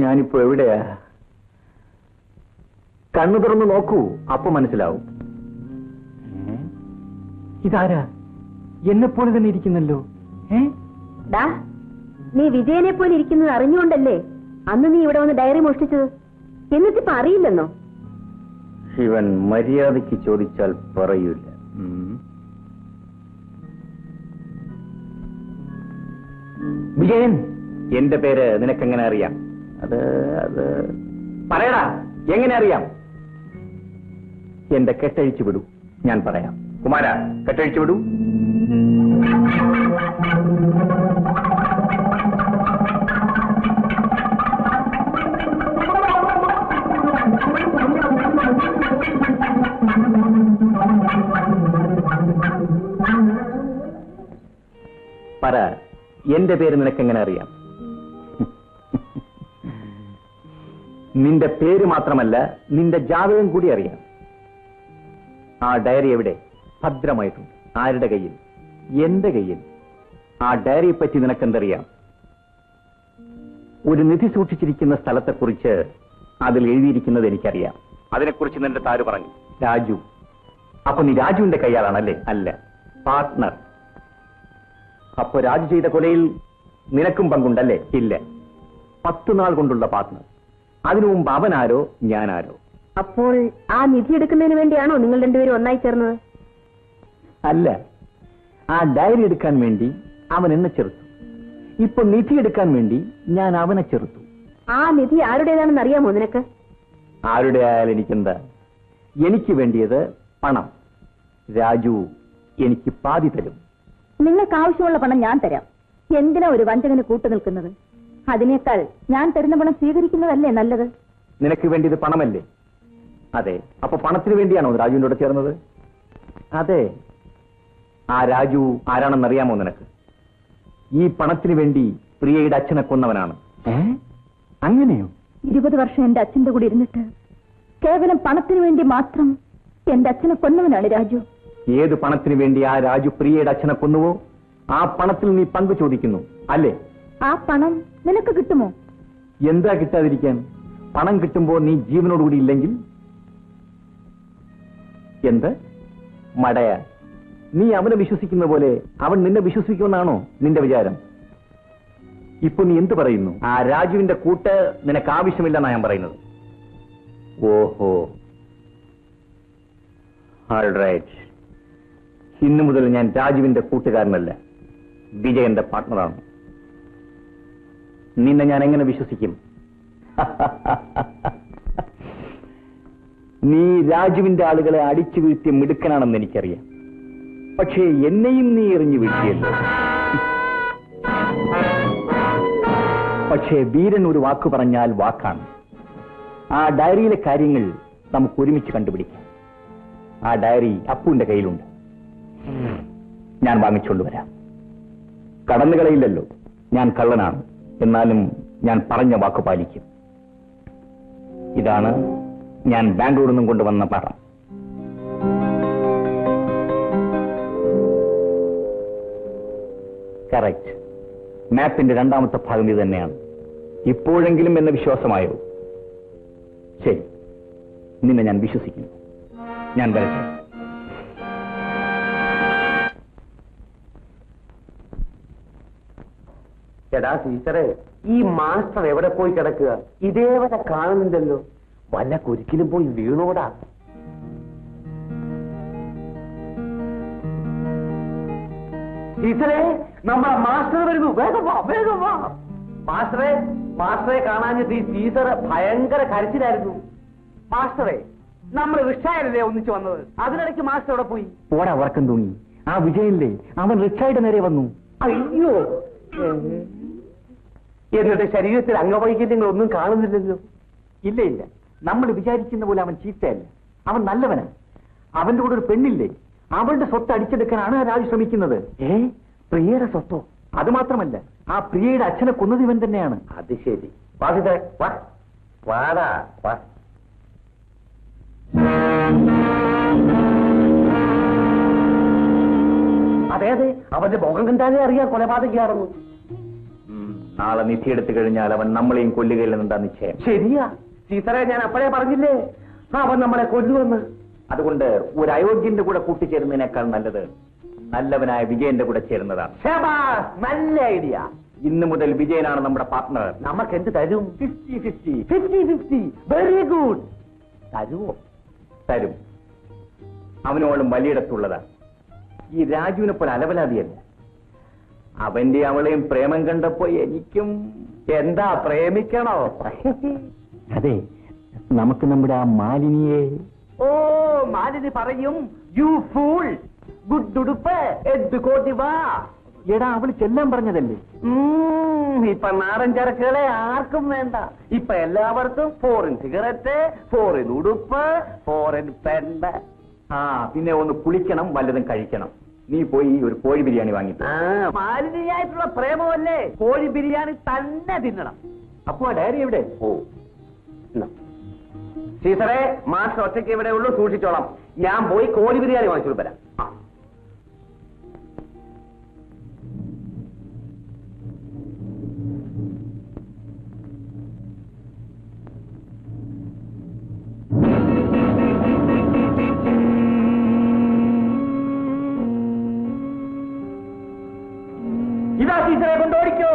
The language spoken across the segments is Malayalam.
ഞാനിപ്പോ എവിടെയാ? കണ്ണു തുറന്ന് നോക്കൂ, അപ്പൊ മനസ്സിലാവും. ഇതാരാ? എന്നെപ്പോലെ തന്നെ ഇരിക്കുന്നല്ലോ. നീ വിജയനെ പോലെ ഇരിക്കുന്നത് അറിഞ്ഞുകൊണ്ടല്ലേ അന്ന് നീ ഇവിടെ വന്ന് ഡയറി മോഷ്ടിച്ചത്? എന്നിട്ടിപ്പോ അറിയില്ലെന്നോ? ഇവൻ മര്യാദയ്ക്ക് ചോദിച്ചാൽ പറയൂല. വിജയൻ, എന്റെ പേര് നിനക്കെങ്ങനെ അറിയാം? അത് പറയടാ, എങ്ങനെ അറിയാം? എന്റെ കെട്ടഴിച്ചു വിടൂ, ഞാൻ പറയാം. കുമാര, കെട്ടഴിച്ചു വിടൂ. പറ, എന്റെ പേര് നിനക്കെങ്ങനെ അറിയാം? നിന്റെ പേര് മാത്രമല്ല, നിന്റെ ജാതകം കൂടി അറിയാം. ആ ഡയറി എവിടെ? ഭദ്രമായിട്ടുണ്ട്. ആരുടെ കയ്യിൽ? എന്റെ കയ്യിൽ. ആ ഡയറിയെ പറ്റി നിനക്കെന്തറിയാം? ഒരു നിധി സൂക്ഷിച്ചിരിക്കുന്ന സ്ഥലത്തെക്കുറിച്ച് അതിൽ എഴുതിയിരിക്കുന്നത് എനിക്കറിയാം. അതിനെക്കുറിച്ച് നിന്റെ താര് പറഞ്ഞു, രാജു. അപ്പൊ നീ രാജുവിന്റെ കയ്യാളാണല്ലേ? അല്ല, പാർട്ട്ണർ. അപ്പൊ രാജു ചെയ്ത കൊലയിൽ നിനക്കും പങ്കുണ്ടല്ലേ? ഇല്ല. 10 നാൾ കൊണ്ടുള്ള പാർട്ട്ണർ. അതിനു മുമ്പ് അവനാരോ ഞാനാരോ. അപ്പോൾ ആ നിധി എടുക്കുന്നതിന് വേണ്ടിയാണോ നിങ്ങൾ രണ്ടുപേരും ഒന്നായി ചേർന്നത്? അല്ല, ആ ഡയറി എടുക്കാൻ വേണ്ടി അവൻ എന്നെ ചെറുത്തു. ഇപ്പൊ നിധി എടുക്കാൻ വേണ്ടി ഞാൻ അവനെ ചെറുത്തു. ആ നിധി ആരുടേതാണെന്ന് അറിയാമോ നിനക്ക്? ആരുടെ ആയാലും എനിക്കെന്താ? എനിക്ക് വേണ്ടിയത് പണം. രാജു എനിക്ക് പാതി തരും. നിങ്ങൾക്ക് ആവശ്യമുള്ള പണം ഞാൻ തരാം. എന്തിനാ ഒരു വഞ്ചകന് കൂട്ടു നിൽക്കുന്നത്? അതിനേക്കാൾ ഞാൻ തരുന്ന പണം സ്വീകരിക്കുന്നതല്ലേ നല്ലത്? നിനക്ക് വേണ്ടിയത് പണമല്ലേ? അതെ. അപ്പൊ പണത്തിന് വേണ്ടിയാണോ രാജുവിന്റെ കൂടെ ചേർന്നത്? അതെ. ആ രാജു ആരാണെന്നറിയാമോ നിനക്ക്? ഈ പണത്തിന് വേണ്ടി പ്രിയയുടെ അച്ഛനെ കൊന്നവനാണ്. അങ്ങനെയോ? 20 വർഷം എന്റെ അച്ഛന്റെ കൂടെ ഇരുന്നിട്ട് കേവലം പണത്തിന് വേണ്ടി മാത്രം എന്റെ അച്ഛനെ കൊന്നവനാണ് രാജു. ഏത് പണത്തിന് വേണ്ടി ആ രാജു പ്രിയയുടെ അച്ഛനെ കൊന്നുവോ ആ പണത്തിൽ നീ പങ്കു ചോദിക്കുന്നു അല്ലേ? ആ പണം നിനക്ക് കിട്ടുമോ? എന്താ കിട്ടാതിരിക്കാൻ? പണം കിട്ടുമ്പോ നീ ജീവനോടുകൂടി ഇല്ലെങ്കിൽ എന്ത് മടയ? നീ അവനെ വിശ്വസിക്കുന്ന പോലെ അവൻ നിന്നെ വിശ്വസിക്കുമെന്നാണോ നിന്റെ വിചാരം? ഇപ്പൊ നീ എന്ത് പറയുന്നു? ആ രാജുവിന്റെ കൂട്ട് നിനക്ക് ആവശ്യമില്ലെന്നാ ഞാൻ പറയുന്നത്. ഓഹോ, ഓൾറൈറ്റ്. ഇന്നു മുതൽ ഞാൻ രാജുവിന്റെ കൂട്ടുകാരനല്ല, വിജയന്റെ പാർട്ട്ണറാണ്. നിന്നെ ഞാൻ എങ്ങനെ വിശ്വസിക്കും? നീ രാജുവിന്റെ ആളുകളെ അടിച്ചു വീഴ്ത്തിയ മിടുക്കനാണെന്ന് എനിക്കറിയാം. പക്ഷേ എന്നെയും നീ എറിഞ്ഞു വീഴ്ത്തിയല്ലോ. പക്ഷേ വീരൻ ഒരു വാക്ക് പറഞ്ഞാൽ വാക്കാണ്. ആ ഡയറിയിലെ കാര്യങ്ങൾ നമുക്ക് ഒരുമിച്ച് കണ്ടുപിടിക്കാം. ആ ഡയറി അപ്പുവിന്റെ കയ്യിലുണ്ട്. ഞാൻ വാങ്ങിച്ചുകൊണ്ടുവരാം. കടന്നുകളയില്ലല്ലോ. ഞാൻ കള്ളനാണ്, എന്നാലും ഞാൻ പറഞ്ഞ വാക്ക് പാലിക്കും. ഇതാണ് ഞാൻ ബാംഗ്ലൂരിൽ നിന്നും കൊണ്ടുവന്ന പണം. കറക്റ്റ്. മാപ്പിന്റെ 2ാമത്തെ ഭാഗം ഇത് തന്നെയാണ്. ഇപ്പോഴെങ്കിലും എന്ന വിശ്വാസമായോ? ശരി, നിന്നെ ഞാൻ വിശ്വസിക്കുന്നു. ഞാൻ വരട്ടെ. ചേടാ ടീച്ചറെ, ഈ മാസ്റ്റർ എവിടെ പോയി കിടക്കുക? ഇതേവരെ കാണുന്നില്ലല്ലോ. വല്ല കുരുക്കിലും പോയി വീണോടാ. ടീച്ചറെ, നമ്മളെ മാസ്റ്റർ വരുന്നു. വേഗം വാ, വേഗം വാ. മാസ്റ്ററെ കാണാഞ്ഞിട്ട് ഈ ടീച്ചർ ഭയങ്കര കരച്ചിലായിരുന്നു. മാസ്റ്ററെ, നമ്മൾ റിക്ഷയിലല്ലേ ഒന്നിച്ചു വന്നത്? അതിനിടയ്ക്ക് മാസ്റ്റർ എവിടെ പോയി? പോടാ ഉറക്കം തൂങ്ങി. ആ വിജയല്ലേ, അവൻ റിക്ഷയുടെ നേരെ വന്നു. അയ്യോ, എന്നിട്ട് ശരീരത്തിൽ അംഗവൈകല്യങ്ങൾ ഒന്നും കാണുന്നില്ലല്ലോ. ഇല്ല ഇല്ല, നമ്മൾ വിചാരിക്കുന്ന പോലെ അവൻ ചീത്തയല്ല. അവൻ നല്ലവനാണ്. അവന്റെ കൂടെ ഒരു പെണ്ണില്ലേ, അവളുടെ സ്വത്ത് അടിച്ചെടുക്കാനാണ് രാജു ശ്രമിക്കുന്നത്. പ്രിയയുടെ സ്വത്തോ? അത് മാത്രമല്ല, ആ പ്രിയയുടെ അച്ഛനെ കൊന്നത് ഇവൻ തന്നെയാണ്. അത് ശരി. വാടാ. അതെ അതെ, അവന്റെ മുഖം കണ്ടാലേ അറിയാം കൊലപാതകയാണെന്ന്. നാളെ നിധി എടുത്തു കഴിഞ്ഞാൽ അവൻ നമ്മളെയും കൊല്ലുകയില്ലെന്നെന്താ നിശ്ചയം? ശരിയാ സീസറെ, ഞാൻ അപ്പോഴേ പറഞ്ഞില്ലേ അവൻ നമ്മളെ കൊല്ലുവെന്ന്. അതുകൊണ്ട് ഒരു അയോഗ്യന്റെ കൂടെ കൂട്ടിച്ചേരുന്നതിനേക്കാൾ നല്ലത് നല്ലവനായ വിജയന്റെ കൂടെ ചേരുന്നതാണ്. ശബാസ്, നല്ല ഐഡിയ. ഇന്നു മുതൽ വിജയനാണ് നമ്മുടെ പാർട്ട്ണർ. നമുക്ക് എന്ത് തരും? 50-50. Very good. തരുമോ? തരും. അവനോളം വലിയിടത്തുള്ളതാ. ഈ രാജുവിനെ പോലെ അലവലാതിയല്ല. അവന്റെ അവളെയും പ്രേമം കണ്ടപ്പോ എനിക്കും എന്താ പ്രേമിക്കണോ? അതെ, നമുക്ക് നമ്മുടെ ആ മാലിനിയെ. ഓ, മാലിനി പറയും യു ഫൂൾ, ഗുഡ് ഉടുപ്പ് എന്ത് കോട്ടിവാ. എടാ, അവള് ചെല്ലാൻ പറഞ്ഞതല്ലേ. ഇപ്പൊ നാടൻ ചരക്കുകളെ ആർക്കും വേണ്ട. ഇപ്പൊ എല്ലാവർക്കും ഫോറിൻ സിഗരറ്റ്, ഫോറിൻ ഉടുപ്പ്, ഫോറിൻ പെണ്ണ്. പിന്നെ ഒന്ന് കുളിക്കണം, വല്ലതും കഴിക്കണം. നീ പോയി ഒരു കോഴി ബിരിയാണി വാങ്ങിട്ട്. മാലിന്യായിട്ടുള്ള പ്രേമമല്ലേ, കോഴി ബിരിയാണി തന്നെ തിന്നണം. അപ്പൊ ആ ഡയറി എവിടെ? ഓ സീസറെ, മാസ്റ്റർ ഒറ്റയ്ക്ക് ഇവിടെ ഉള്ളൂ, സൂക്ഷിച്ചോളാം. ഞാൻ പോയി കോഴി ബിരിയാണി വാങ്ങിച്ചു വരാം. ഇതാ ടീച്ചറെ, കൊണ്ടോടിക്കോ.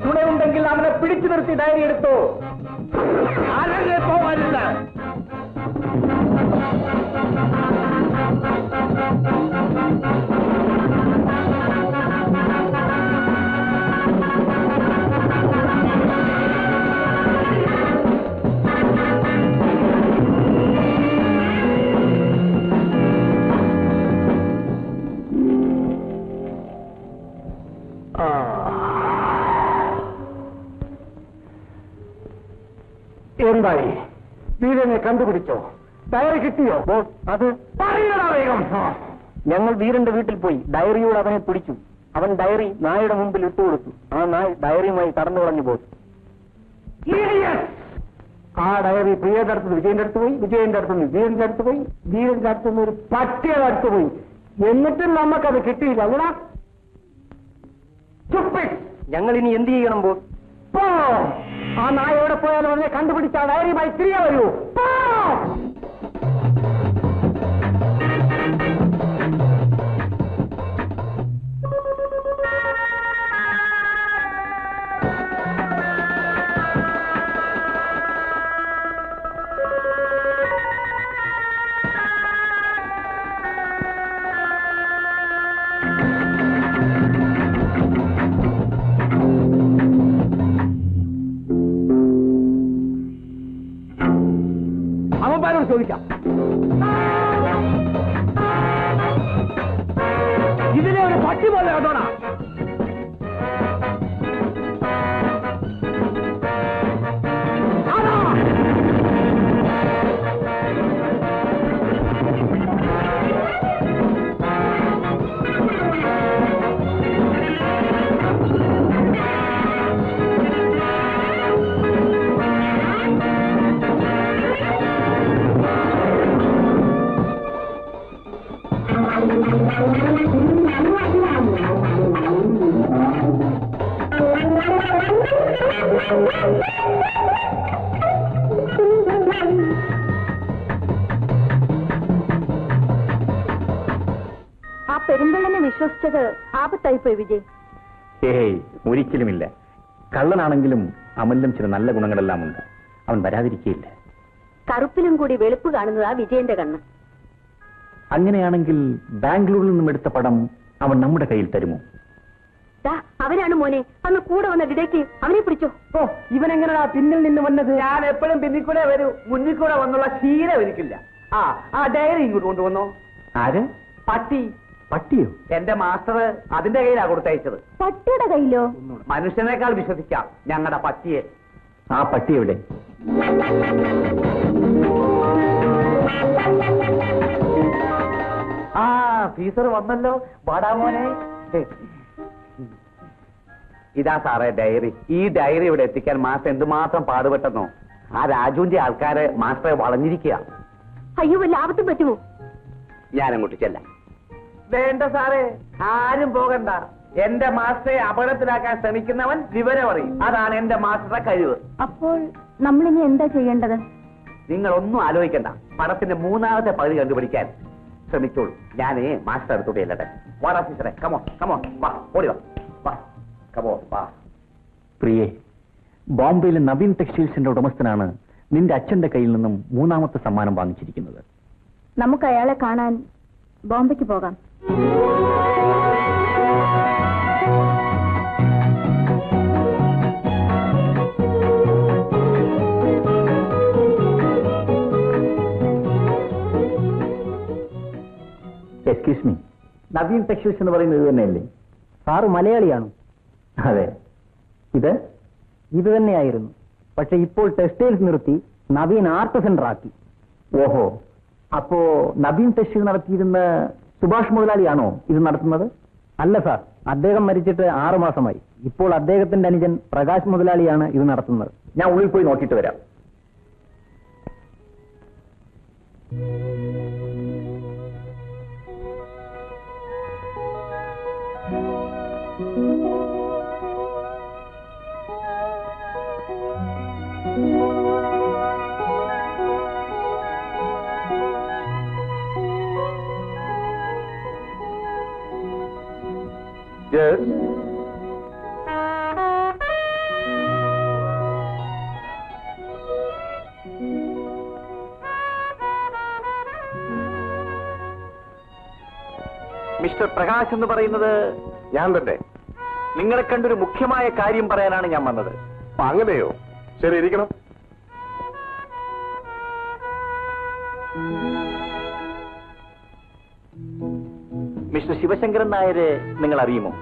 തുണയുണ്ടെങ്കിൽ അവനെ പിടിച്ചു നിർത്തി ഡയറി എടുത്തോ. ആരല്ലേ പോവാനില്ല. എന്തായി? വീരനെ കണ്ടുപിടിച്ചോ? ഡയറി കിട്ടിയോ? അത് പറയണ വേഗം. ഞങ്ങൾ വീരന്റെ വീട്ടിൽ പോയി ഡയറിയോട് അവനെ പിടിച്ചു. അവൻ ഡയറി നായയുടെ മുമ്പിൽ ഇട്ടുകൊടുത്തു. ആ നായ് ഡയറിയുമായി കടന്നു കളഞ്ഞു പോയി. ആ ഡയറി പ്രിയയുടെ അടുത്ത് വിജയന്റെ അടുത്ത് പോയി, വിജയന്റെ അടുത്ത് വീരന്റെ അടുത്ത് പോയി, വീരന്റെ അടുത്ത് ഒരു പട്ടിയുടെ അടുത്ത് പോയി. എന്നിട്ടും നമുക്കത് കിട്ടിയില്ല. അങ്ങനെ ഞങ്ങൾ ഇനി എന്ത് ചെയ്യണം? ആ നായ എവിടെ പോയാലും അവനെ കണ്ടുപിടിച്ച ആ ഡയറിയുമായി തിരികെ വരൂ. അവന്മാരോട് ചോദിക്കാം. ഇതിനെ ഒരു പട്ടി പോലെ കണ്ടോണ. ആ പെരുന്തള്ളനെ വിശ്വസിച്ചത് ആപത്തായിപ്പോയി വിജയ്. ഏയ്, ഒരിക്കലുമില്ല. കള്ളനാണെങ്കിലും അമലിലും ചില നല്ല ഗുണങ്ങളെല്ലാം ഉണ്ട്. അവൻ വരാതിരിക്കുകയില്ല. കറുപ്പിലും കൂടി വെളുപ്പ് കാണുന്നതാ വിജയന്റെ കണ്ണ്. അങ്ങനെയാണെങ്കിൽ ബാംഗ്ലൂരിൽ നിന്നും എടുത്ത പടം അവൻ നമ്മുടെ കയ്യിൽ തരുമോ? അവനാണ് മോനെ അന്ന് കൂടെ വന്ന ഡിഡേക്ക്. അവനെ പിടിച്ചോ. ഓ, ഇവനെങ്ങനെയാ പിന്നിൽ നിന്ന് വന്നത്? ഞാൻ എപ്പോഴും പിന്നിൽ കൂടെ വരൂ, മുന്നിൽ കൂടെ വന്നുള്ള ശീലം എനിക്കില്ല. ആ ഡയറി ഇങ്ങോട്ട് കൊണ്ടുവന്നോ. ആര്? പട്ടി. പട്ടിയോ? എന്റെ മാസ്റ്റർ അതിന്റെ കയ്യിലാ കൊടുത്തയച്ചത്. പട്ടിയുടെ കയ്യിലോ? മനുഷ്യനേക്കാൾ വിശ്വസിക്കാം ഞങ്ങളുടെ പട്ടിയെ. ആ പട്ടി എവിടെ? സീസർ വന്നല്ലോ. വാടാ മോനെ. ഇതാ സാറേ ഡയറി. ഈ ഡയറി ഇവിടെ എത്തിക്കാൻ മാസ്റ്റർ എന്തുമാത്രം പാടുപെട്ടെന്നോ. ആ രാജുവിന്റെ ആൾക്കാരെ മാസ്റ്ററെ വളഞ്ഞിരിക്കുക. അയ്യോ, വല്ല ആപത്തും പറ്റുമോ? ഞാനങ്ങോട്ട് ചെല്ലാം. വേണ്ട സാറേ, ആരും പോകണ്ട. എന്റെ മാസ്റ്ററെ അപകടത്തിലാക്കാൻ ശ്രമിക്കുന്നവൻ വിവരം അറിയും. അതാണ് എന്റെ മാസ്റ്ററുടെ കഴിവ്. അപ്പോൾ നമ്മളിനി എന്താ ചെയ്യേണ്ടത്? നിങ്ങളൊന്നും ആലോചിക്കണ്ട. പടത്തിന്റെ മൂന്നാമത്തെ പകുതി കണ്ടുപിടിക്കാൻ ശ്രമിച്ചോളൂ. ഞാനേ മാസ്റ്റർ അടുത്തോട്ട് ചെല്ലട്ടെ. വാടാ ടീച്ചറെ, കമോ കമോ, വാ, ഓടി വാ, വാ, കമോ, വാ. പ്രിയേ, ബോംബെയിലെ നവീൻ ടെക്സ്റ്റൈൽസിന്റെ ഉടമസ്ഥനാണ് നിന്റെ അച്ഛന്റെ കയ്യിൽ നിന്നും മൂന്നാമത്തെ സമ്മാനം വാങ്ങിച്ചിരിക്കുന്നത്. നമുക്ക് അയാളെ കാണാൻ ബോംബെക്ക് പോകാം. എക്സ്ക്യൂസ് മീ, നവീൻ ടെക്സ്റ്റൈൽസ് എന്ന് പറയുന്നത് ഇത് തന്നെയല്ലേ? സാറ് മലയാളിയാണോ? അതെ. ഇത് തന്നെയായിരുന്നു. പക്ഷെ ഇപ്പോൾ ടെക്സ്റ്റൈൽസ് നിർത്തി നവീൻ ആർട്ട് സെന്റർ ആക്കി. ഓഹോ, അപ്പോ നവീൻ ടെക്സ്റ്റൈൽ നടത്തിയിരുന്ന സുഭാഷ് മുതലാളിയാണോ ഇത് നടത്തുന്നത്? അല്ല സാർ, അദ്ദേഹം മരിച്ചിട്ട് 6 മാസമായി. ഇപ്പോൾ അദ്ദേഹത്തിന്റെ അനുജൻ പ്രകാശ് മുതലാളിയാണ് ഇത് നടത്തുന്നത്. ഞാൻ ഉള്ളിൽ പോയി നോക്കിയിട്ട് വരാം. Yes. മിസ്റ്റർ പ്രകാശ് എന്ന് പറയുന്നത് ഞാൻ തന്നെ. നിങ്ങളെ കണ്ടൊരു മുഖ്യമായ കാര്യം പറയാനാണ് ഞാൻ വന്നത്. അങ്ങനെയോ? ശരി, ഇരിക്കണം. മിസ്റ്റർ ശിവശങ്കരൻ നായരെ നിങ്ങൾ അറിയുമോ?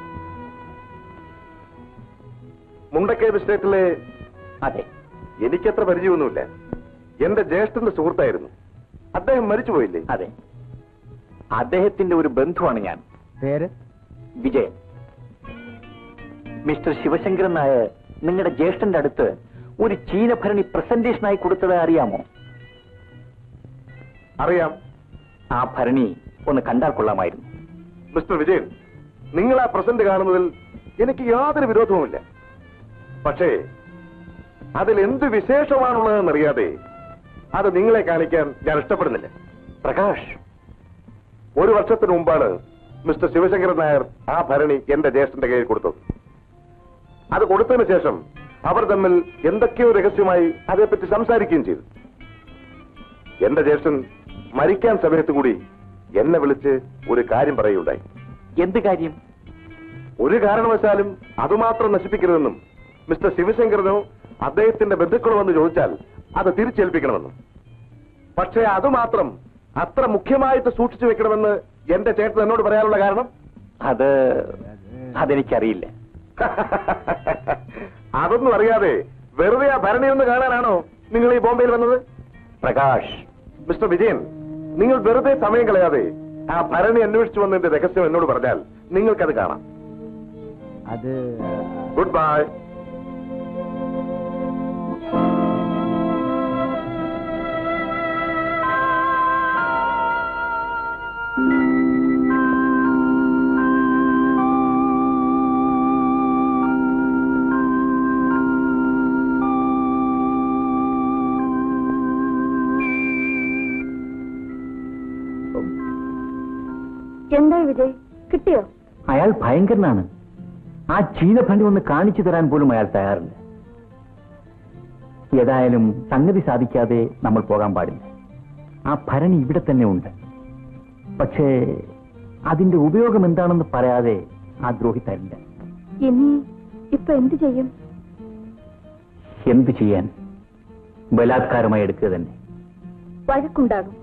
മുണ്ടക്കയം എസ്റ്റേറ്റിലെ? അതെ. എനിക്കത്ര പരിചയമൊന്നുമില്ല. എന്റെ ജ്യേഷ്ഠന്റെ സുഹൃത്തായിരുന്നു. അദ്ദേഹം മരിച്ചുപോയില്ലേ? അതെ, അദ്ദേഹത്തിന്റെ ഒരു ബന്ധുവാണ് ഞാൻ. പേര്? വിജയൻ. മിസ്റ്റർ ശിവശങ്കരൻ നായർ നിങ്ങളുടെ ജ്യേഷ്ഠന്റെ അടുത്ത് ഒരു ചീനഭരണി പ്രസന്റേഷനായി കൊടുത്തത് അറിയാമോ? അറിയാം. ആ ഭരണി ഒന്ന് കണ്ടാൽ കൊള്ളാമായിരുന്നു. മിസ്റ്റർ വിജയൻ, നിങ്ങൾ ആ പ്രസന്റ് കാണുന്നതിൽ എനിക്ക് യാതൊരു വിരോധവുമില്ല. പക്ഷേ അതിൽ എന്ത് വിശേഷമാണുള്ളതെന്നറിയാതെ അത് നിങ്ങളെ കാണിക്കാൻ ഞാൻ ഇഷ്ടപ്പെടുന്നില്ല. പ്രകാശ്, 1 വർഷത്തിന് മുമ്പാണ് മിസ്റ്റർ ശിവശങ്കരൻ നായർ ആ ഭരണി എന്റെ ജ്യേഷ്ഠന്റെ കയ്യിൽ കൊടുത്തത്. അത് കൊടുത്തതിന് ശേഷം അവർ തമ്മിൽ എന്തൊക്കെയോ രഹസ്യമായി അതേപ്പറ്റി സംസാരിക്കുകയും ചെയ്തു. എന്റെ ജ്യേഷ്ഠൻ മരിക്കാൻ സമയത്ത് കൂടി എന്നെ വിളിച്ച് ഒരു കാര്യം പറയുകയുണ്ടായി. എന്ത് കാര്യം? ഒരു കാരണവശാലും അതുമാത്രം നശിപ്പിക്കരുതെന്നും മിസ്റ്റർ ശിവശങ്കരനോ അദ്ദേഹത്തിന്റെ ബന്ധുക്കളോ വന്ന് ചോദിച്ചാൽ അത് തിരിച്ചേൽപ്പിക്കണമെന്നും. പക്ഷേ അതുമാത്രം അത്ര മുഖ്യമായിട്ട് സൂക്ഷിച്ചു വെക്കണമെന്ന് എന്റെ ചേട്ടൻ എന്നോട് പറയാനുള്ള കാരണം? അതെനിക്കറിയില്ല. അതൊന്നും അറിയാതെ വെറുതെ ആ ഭരണിയൊന്ന് കാണാനാണോ നിങ്ങൾ ഈ ബോംബെയിൽ വന്നത്? പ്രകാശ്, മിസ്റ്റർ വിജയൻ, നിങ്ങൾ വെറുതെ സമയം കളയാതെ ആ ഭരണി അന്വേഷിച്ചു വന്നതിന്റെ രഹസ്യം എന്നോട് പറഞ്ഞാൽ നിങ്ങൾക്കത് കാണാം. അത് ഗുഡ് ബൈ. എന്താ വിജയ്, കിട്ടിയോ? അയാൾ ഭയങ്കരനാണ്. ആ ചീനഭരണി ഒന്ന് കാണിച്ചു തരാൻ പോലും അയാൾ തയ്യാറില്ല. ഏതായാലും സംഗതി സാധിക്കാതെ നമ്മൾ പോകാൻ പാടില്ല. ആ ഭരണി ഇവിടെ തന്നെ ഉണ്ട്. പക്ഷേ അതിന്റെ ഉപയോഗം എന്താണെന്ന് പറയാതെ ആ ദ്രോഹി തരില്ല. ഇനി ഇപ്പൊ എന്ത് ചെയ്യും? എന്ത് ചെയ്യാൻ? ബലാത്കാരമായി എടുക്കുക തന്നെ. വഴക്കുണ്ടാകും.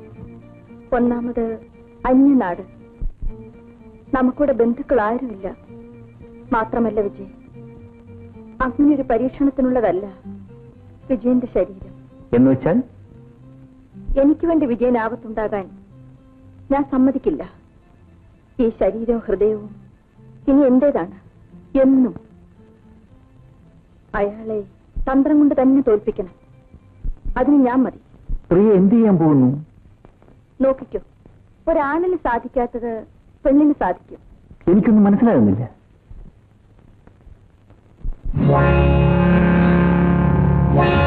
ഒന്നാമത് അന്യനാട്, നമുക്കിവിടെ ബന്ധുക്കൾ ആരുമില്ല. മാത്രമല്ല വിജയ്, അങ്ങനെയൊരു പരീക്ഷണത്തിനുള്ളതല്ല വിജയന്റെ ശരീരം. എന്ന് വെച്ചാൽ? എനിക്ക് വേണ്ടി വിജയന് ആപത്തുണ്ടാകാൻ ഞാൻ സമ്മതിക്കില്ല. ഈ ശരീരവും ഹൃദയവും ഇനി എന്റേതാണ് എന്നും. അയാളെ തന്ത്രം കൊണ്ട് തന്നെ തോൽപ്പിക്കണം. അതിന് ഞാൻ മതി. പ്രിയ എന്ത് ചെയ്യാൻ പോകുന്നു? നോക്കിക്കോ, ഒരാണിന് സാധിക്കാത്തത് പെണ്ണിന് സാധിക്കും. എനിക്കൊന്നും മനസ്സിലാകുന്നില്ല.